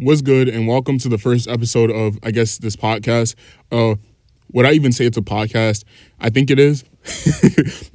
What's good, and welcome to the first episode of, I guess, this podcast. Would I even say it's a podcast? I think it is.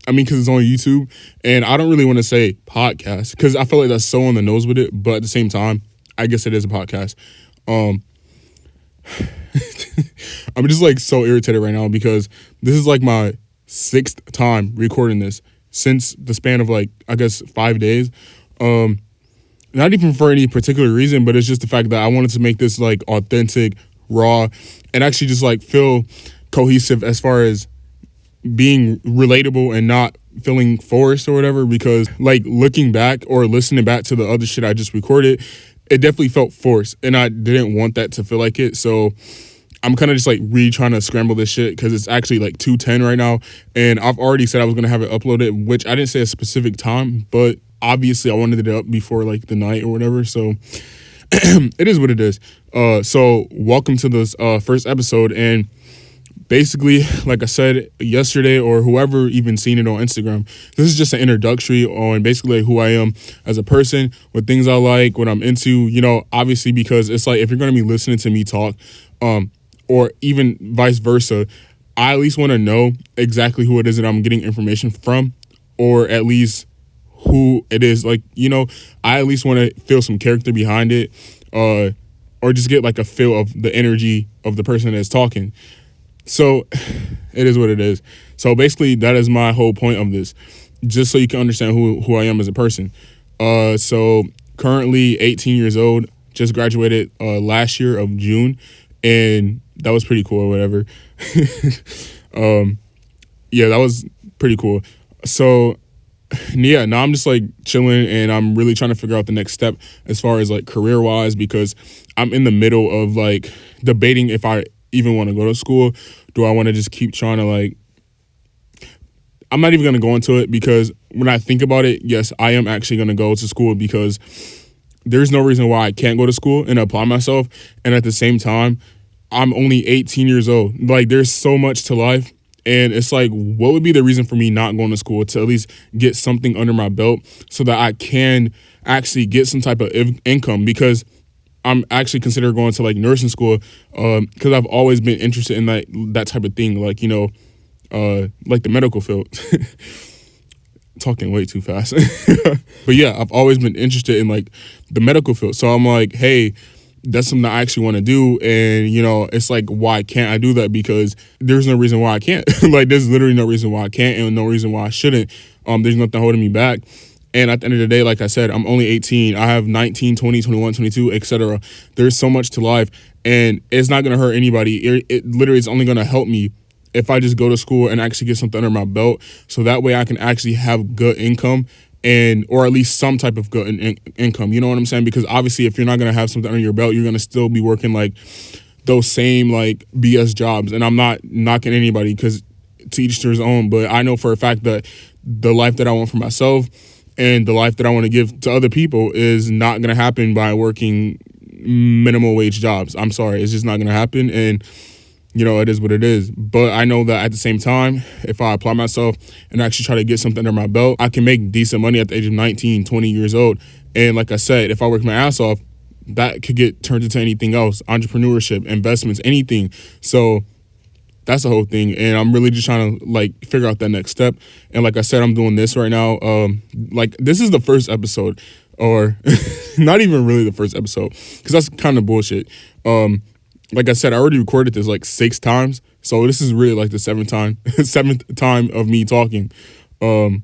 I mean, because it's on YouTube, and I don't really want to say podcast because I feel like that's so on the nose with it. But at the same time, I guess it is a podcast. I'm just like so irritated right now because this is like my 6th time recording this since the span of like, I guess, 5 days. Not even for any particular reason, but it's just the fact that I wanted to make this like authentic, raw, and actually just like feel cohesive as far as being relatable and not feeling forced or whatever. Because like looking back or listening back to the other shit I just recorded, it definitely felt forced, and I didn't want that to feel like it. So I'm kind of just like trying to scramble this shit because it's actually like 2:10 right now, and I've already said I was gonna have it uploaded, which I didn't say a specific time, but obviously I wanted it up before like the night or whatever. So it is what it is. So welcome to this first episode, and basically, like I said yesterday, or whoever even seen it on Instagram, this is just an introductory on basically who I am as a person, what things I like, what I'm into, obviously, because it's like if you're going to be listening to me talk, or even vice versa, I at least want to know exactly who it is that I'm getting information from, or at least who it is. Like, I at least want to feel some character behind it, or just get like a feel of the energy of the person that's talking. So it is what it is. So basically that is my whole point of this, just so you can understand who I am as a person. So currently 18 years old, just graduated last year of June, and that was pretty cool or whatever. Yeah, that was pretty cool. So yeah, now I'm just like chilling, and I'm really trying to figure out the next step as far as like career wise, because I'm in the middle of like debating if I even want to go to school. Do I want to just keep trying to like, I'm not even going to go into it, because when I think about it, yes, I am actually going to go to school, because there's no reason why I can't go to school and apply myself. And at the same time, I'm only 18 years old. Like, there's so much to life. And it's like, what would be the reason for me not going to school to at least get something under my belt so that I can actually get some type of income? Because I'm actually considering going to like nursing school, because I've always been interested in that type of thing, like, like the medical field. Talking way too fast. But yeah, I've always been interested in like the medical field. So I'm like, hey, that's something I actually want to do. And, it's like, why can't I do that? Because there's no reason why I can't. Like, there's literally no reason why I can't, and no reason why I shouldn't. There's nothing holding me back. And at the end of the day, like I said, I'm only 18. I have 19, 20, 21, 22, etc. There's so much to life, and it's not going to hurt anybody. It literally is only going to help me if I just go to school and actually get something under my belt, so that way I can actually have good income, or at least some type of good income. You know what I'm saying? Because obviously, if you're not going to have something under your belt, you're going to still be working like those same like BS jobs. And I'm not knocking anybody, because to each their own. But I know for a fact that the life that I want for myself and the life that I want to give to other people is not going to happen by working minimum wage jobs. I'm sorry. It's just not going to happen. And, it is what it is. But I know that at the same time, if I apply myself and actually try to get something under my belt, I can make decent money at the age of 19, 20 years old. And like I said, if I work my ass off, that could get turned into anything else: entrepreneurship, investments, anything. So that's the whole thing, and I'm really just trying to like figure out that next step. And like I said, I'm doing this right now. Like, this is the first episode, or not even really the first episode, because that's kind of bullshit. Like I said, I already recorded this like 6 times, so this is really like the seventh time of me talking. Yeah,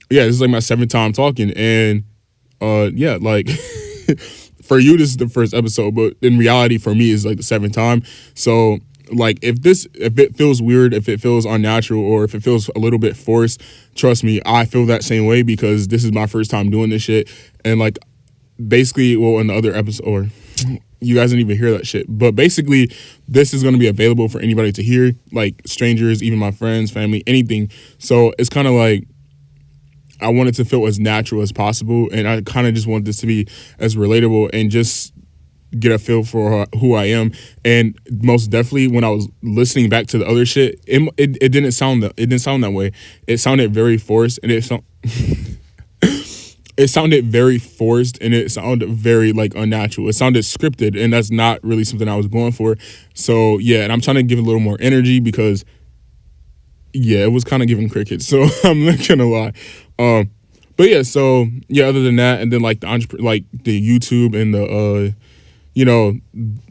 this is like my 7th time talking, and yeah, like for you this is the first episode, but in reality for me it's like the 7th time. So like, if it feels weird, if it feels unnatural, or if it feels a little bit forced, trust me, I feel that same way, because this is my first time doing this shit. And like, basically, well, in the other episode, or you guys didn't even hear that shit, but basically this is going to be available for anybody to hear, like strangers, even my friends, family, anything. So it's kind of like, I want it to feel as natural as possible, and I kind of just want this to be as relatable and just get a feel for who I am. And most definitely, when I was listening back to the other shit, it didn't sound that way. It sounded very forced, and it it sounded very forced and it sounded very like unnatural. It sounded scripted, and that's not really something I was going for. So yeah, and I'm trying to give it a little more energy because yeah, it was kind of giving crickets. So I'm not gonna lie. But yeah, so yeah, other than that, and then like like the YouTube and the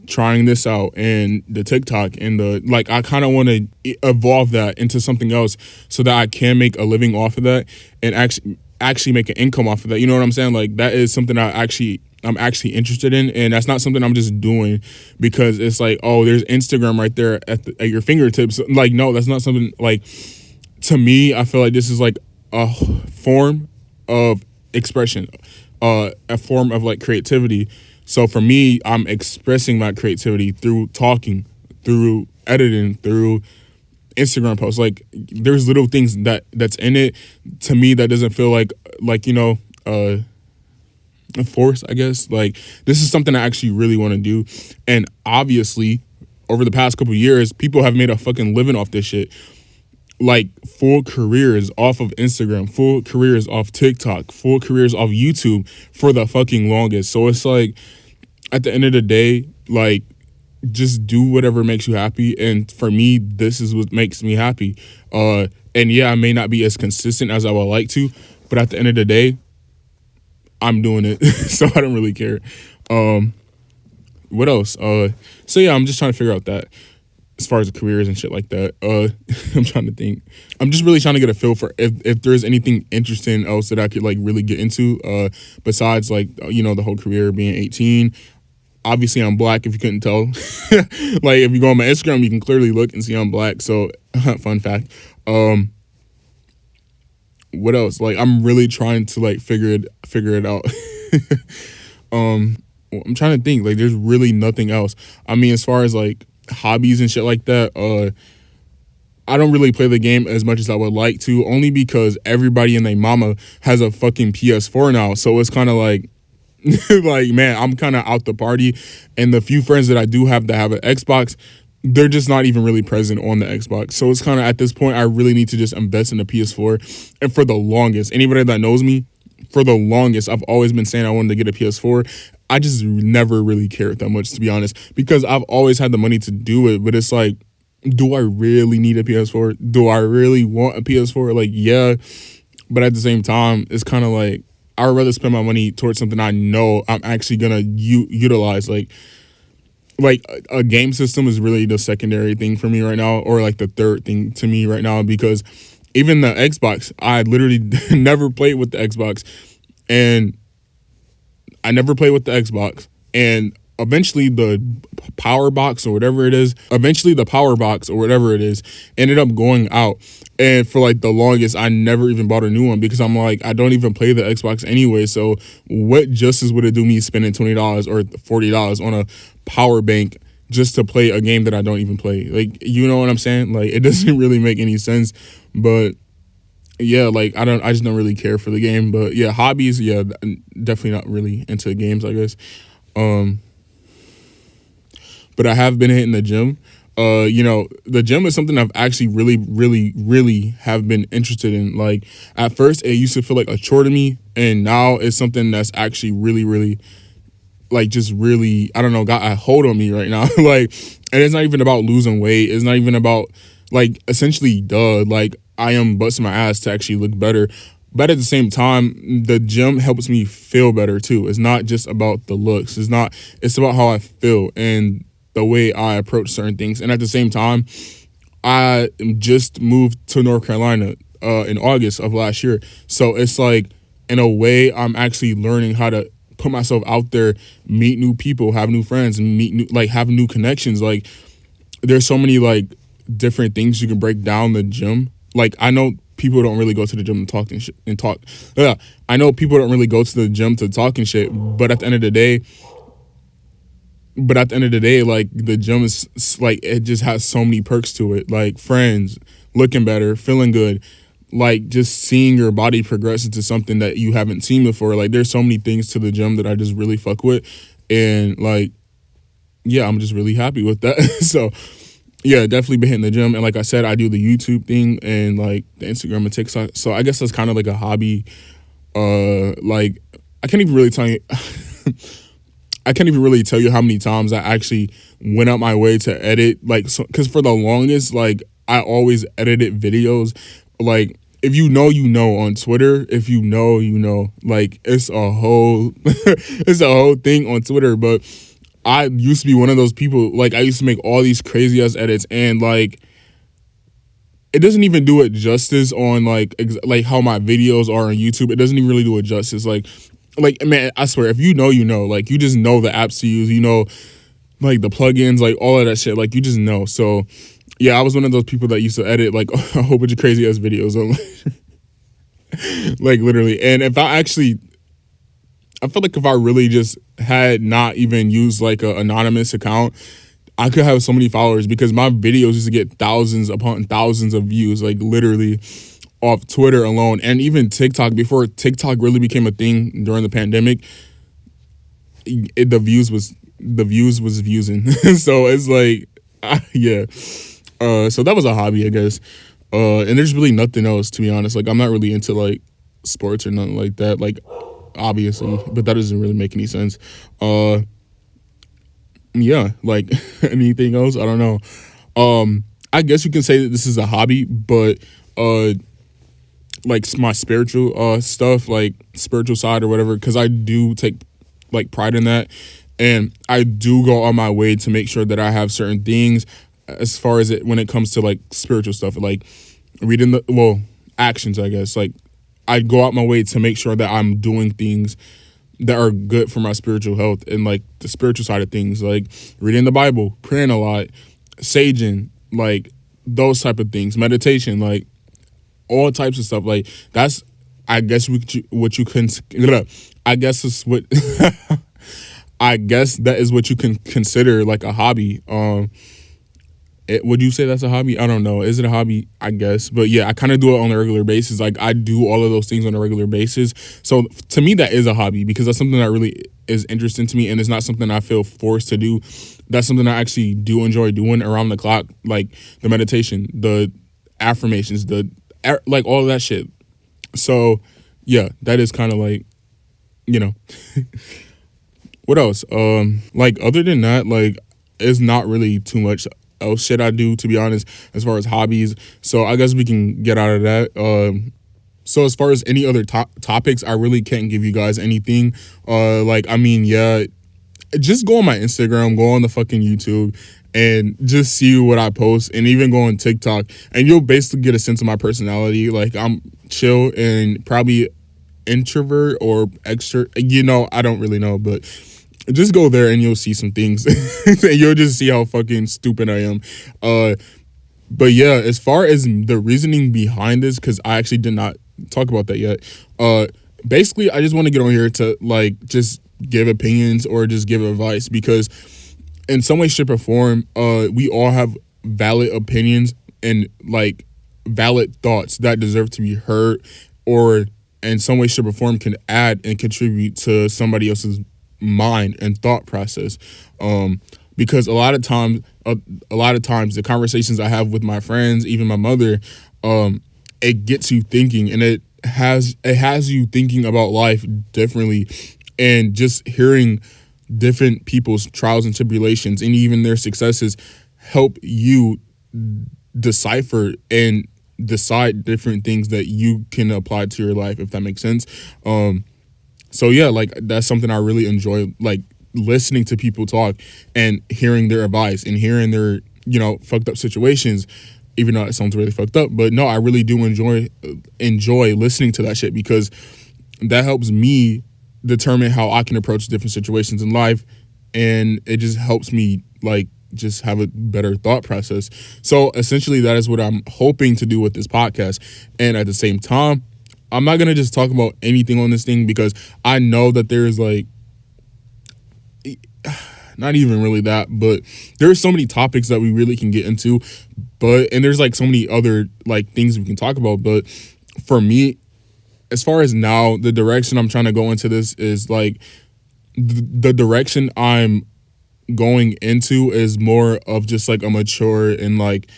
trying this out and the TikTok and the like, I kind of want to evolve that into something else so that I can make a living off of that and actually make an income off of that. You know what I'm saying? Like that is something I'm actually interested in, and that's not something I'm just doing because it's like, oh, there's Instagram right there at your fingertips. Like, no, that's not something like, to me, I feel like this is like a form of expression, a form of like creativity. So for me, I'm expressing my creativity through talking, through editing, through Instagram posts. Like there's little things that's in it to me that doesn't feel like a force, I guess. Like this is something I actually really want to do. And obviously over the past couple of years, people have made a fucking living off this shit. Like full careers off of Instagram, full careers off TikTok, full careers off YouTube for the fucking longest. So it's like, at the end of the day, like, just do whatever makes you happy. And for me, this is what makes me happy. And yeah, I may not be as consistent as I would like to, but at the end of the day, I'm doing it. So I don't really care. What else? So yeah, I'm just trying to figure out that as far as the careers and shit like that. I'm trying to think. I'm just really trying to get a feel for if there's anything interesting else that I could like really get into, besides like, the whole career being 18. Obviously I'm black, if you couldn't tell. Like if you go on my Instagram, you can clearly look and see I'm black. So fun fact. What else? Like I'm really trying to like figure it out. I'm trying to think. Like there's really nothing else. I mean, as far as like hobbies and shit like that, I don't really play the game as much as I would like to, only because everybody and their mama has a fucking PS4 now. So it's kind of like, like, man, I'm kind of out the party. And the few friends that I do have that have an Xbox, they're just not even really present on the Xbox. So it's kind of, at this point, I really need to just invest in the PS4. And for the longest, anybody that knows me, for the longest, I've always been saying I wanted to get a PS4. I just never really cared that much, to be honest, because I've always had the money to do it. But it's like, do I really need a PS4? Do I really want a PS4? Like, yeah. But at the same time, it's kind of like, I would rather spend my money towards something I know I'm actually going to utilize. Like a game system is really the secondary thing for me right now, or like the third thing to me right now, because even the Xbox, I literally never played with the Xbox. And I never played with the Xbox. And eventually the power box or whatever it is ended up going out. And for like the longest, I never even bought a new one because I'm like, I don't even play the Xbox anyway. So what justice would it do me spending $20 or $40 on a power bank just to play a game that I don't even play? Like, you know what I'm saying? Like, it doesn't really make any sense. But yeah, like I just don't really care for the game. But yeah, hobbies, yeah, definitely not really into games, I guess. But I have been hitting the gym. The gym is something I've actually really, really, really have been interested in. Like at first it used to feel like a chore to me, and now it's something that's actually really, really, like just really, I don't know, got a hold on me right now. Like, and it's not even about losing weight. It's not even about like, essentially, like I am busting my ass to actually look better. But at the same time, the gym helps me feel better too. It's not just about the looks. It's about how I feel and the way I approach certain things. And at the same time, I just moved to North Carolina in August of last year. So it's like, in a way, I'm actually learning how to put myself out there, meet new people, have new friends, and have new connections. Like, there's so many like different things you can break down the gym. Like, I know people don't really go to the gym and talk and shit and talk. Yeah, I know people don't really go to the gym to talk and shit. But at the end of the day, like, the gym is like, it just has so many perks to it. Like friends, looking better, feeling good, like just seeing your body progress into something that you haven't seen before. Like, there's so many things to the gym that I just really fuck with. And like, yeah, I'm just really happy with that. So yeah, definitely been hitting the gym. And like I said, I do the YouTube thing and like the Instagram and TikTok. So I guess that's kind of like a hobby Like I can't even really tell you. I can't even really tell you how many times I actually went out my way to edit, like, so, because for the longest, like, I always edited videos. Like, if you know, you know on Twitter. If you know, you know. Like, it's a whole, it's a whole thing on Twitter. But I used to be one of those people. Like, I used to make all these crazy ass edits, and like, it doesn't even do it justice on like how my videos are on YouTube. It doesn't even really do it justice. Like, man, I swear, if you know, you know. Like, you just know the apps to use. You know, like the plugins, like all of that shit. Like, you just know. So, yeah, I was one of those people that used to edit like a whole bunch of crazy ass videos on, like literally. And if I actually, I feel like if I really just had not even used like an anonymous account, I could have so many followers because my videos used to get thousands upon thousands of views, like literally off Twitter alone, and even TikTok. Before TikTok really became a thing during the pandemic, the views was viewsing. So it's like, yeah. So that was a hobby, I guess. And there's really nothing else, to be honest. Like, I'm not really into like sports or nothing like that. Like, obviously, but that doesn't really make any sense. Yeah, like anything else, I don't know. I guess you can say that this is a hobby, but like my spiritual stuff, like spiritual side or whatever, because I do take like pride in that, and I do go on my way to make sure that I have certain things as far as it when it comes to like spiritual stuff, like reading actions, I guess. Like, I go out my way to make sure that I'm doing things that are good for my spiritual health and like the spiritual side of things, like reading the Bible, praying a lot, saging, like those type of things, meditation, like all types of stuff. Like, that's, I guess what you can, I guess is what I guess that is what you can consider like a hobby. Would you say that's a hobby? I don't know. Is it a hobby? I guess. But yeah, I kind of do it on a regular basis. Like, I do all of those things on a regular basis. So to me, that is a hobby because that's something that really is interesting to me, and it's not something I feel forced to do. That's something I actually do enjoy doing around the clock, like the meditation, the affirmations, like all of that shit. So yeah, that is kind of like, you know. What else? Like, other than that, like, it's not really too much else shit I do, to be honest, as far as hobbies. So I guess we can get out of that. So as far as any other topics, I really can't give you guys anything. Like, I mean, yeah, just go on my Instagram, go on the fucking YouTube, and just see what I post, and even go on TikTok, and you'll basically get a sense of my personality. Like, I'm chill and probably introvert or extrovert. You know, I don't really know, but just go there and you'll see some things. And you'll just see how fucking stupid I am. But yeah, as far as the reasoning behind this, because I actually did not talk about that yet. Basically, I just want to get on here to like just give opinions or just give advice, because in some way, shape, or form, we all have valid opinions and like valid thoughts that deserve to be heard, or in some way, shape, or form can add and contribute to somebody else's mind and thought process. Because a lot of times the conversations I have with my friends, even my mother, it gets you thinking, and it has you thinking about life differently, and just hearing different people's trials and tribulations and even their successes help you decipher and decide different things that you can apply to your life, if that makes sense. So yeah, like, that's something I really enjoy, like listening to people talk and hearing their advice and hearing their, you know, fucked up situations, even though it sounds really fucked up. But no, I really do enjoy listening to that shit, because that helps me determine how I can approach different situations in life, and it just helps me like just have a better thought process. So essentially, that is what I'm hoping to do with this podcast. And at the same time, I'm not going to just talk about anything on this thing, because I know that there's like, not even really that, but there's so many topics that we really can get into, and there's like so many other like things we can talk about. But for me, as far as now, the direction I'm trying to go into this is like the direction I'm going into is more of just like a mature and like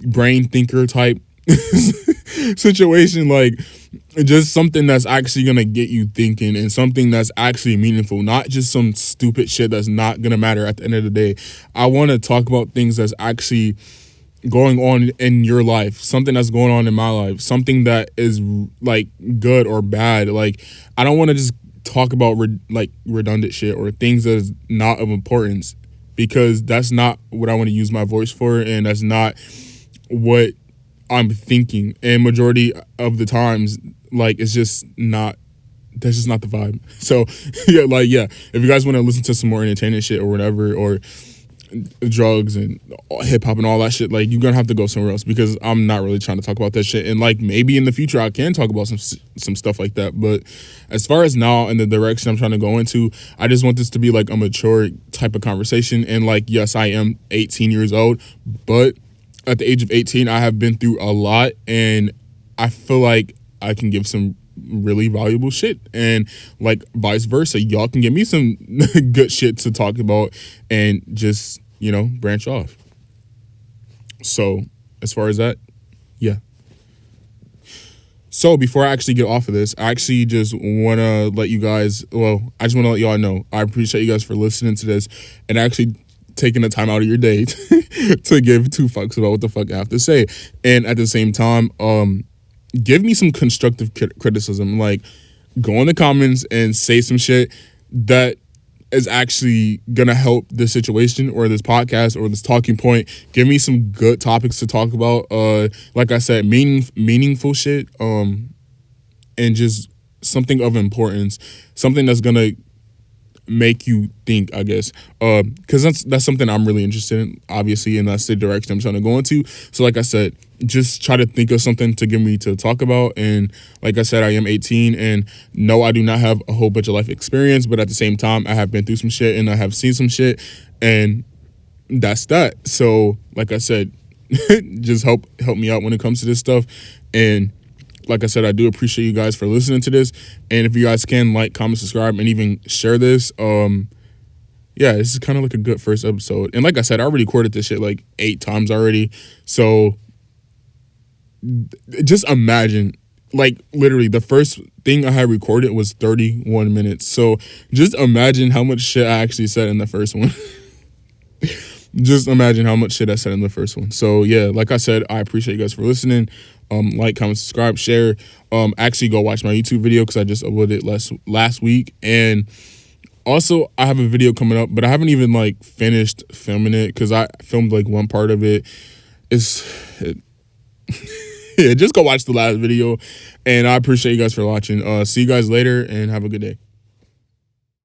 brain thinker type situation, like just something that's actually gonna get you thinking and something that's actually meaningful, not just some stupid shit that's not gonna matter at the end of the day. I want to talk about things that's actually going on in your life, something that's going on in my life, something that is like good or bad. Like, I don't want to just talk about redundant shit or things that is not of importance, because that's not what I want to use my voice for, and that's not what I'm thinking. And majority of the times, like, it's just not, that's just not the vibe. So yeah, if you guys want to listen to some more entertainment shit or whatever, or drugs and hip hop and all that shit, like, you're gonna have to go somewhere else, because I'm not really trying to talk about that shit. And like, maybe in the future I can talk about some stuff like that, but as far as now and the direction I'm trying to go into, I just want this to be like a mature type of conversation. And like, yes, I am 18 years old, but at the age of 18 I have been through a lot, and I feel like I can give some really valuable shit, and like vice versa, y'all can give me some good shit to talk about and just, branch off. So as far as that, yeah. So before I actually get off of this, I actually just want to let you guys, I just want to let y'all know, I appreciate you guys for listening to this and actually taking the time out of your day to give two fucks about what the fuck I have to say. And at the same time, give me some constructive criticism. Like, go in the comments and say some shit that is actually gonna help this situation or this podcast or this talking point. Give me some good topics to talk about. Like I said, meaningful shit. And just something of importance, something that's gonna make you think, I guess, because that's something I'm really interested in, obviously, and that's the direction I'm trying to go into. So like I said, just try to think of something to give me to talk about. And like I said, I am 18, and no, I do not have a whole bunch of life experience, but at the same time, I have been through some shit and I have seen some shit, and that's that. So like I said, just help me out when it comes to this stuff. And like I said, I do appreciate you guys for listening to this. And if you guys can like, comment, subscribe, and even share this, this is kind of like a good first episode. And like I said, I already recorded this shit like 8 times already. So just imagine, like, literally the first thing I had recorded was 31 minutes. So just imagine how much shit I actually said in the first one. Just imagine how much shit I said in the first one. So yeah, like I said, I appreciate you guys for listening. Like, comment, subscribe, share. Actually go watch my YouTube video, because I just uploaded it last week. And also, I have a video coming up, but I haven't even like finished filming it, because I filmed like one part of it. Yeah, just go watch the last video. And I appreciate you guys for watching. See you guys later, and have a good day.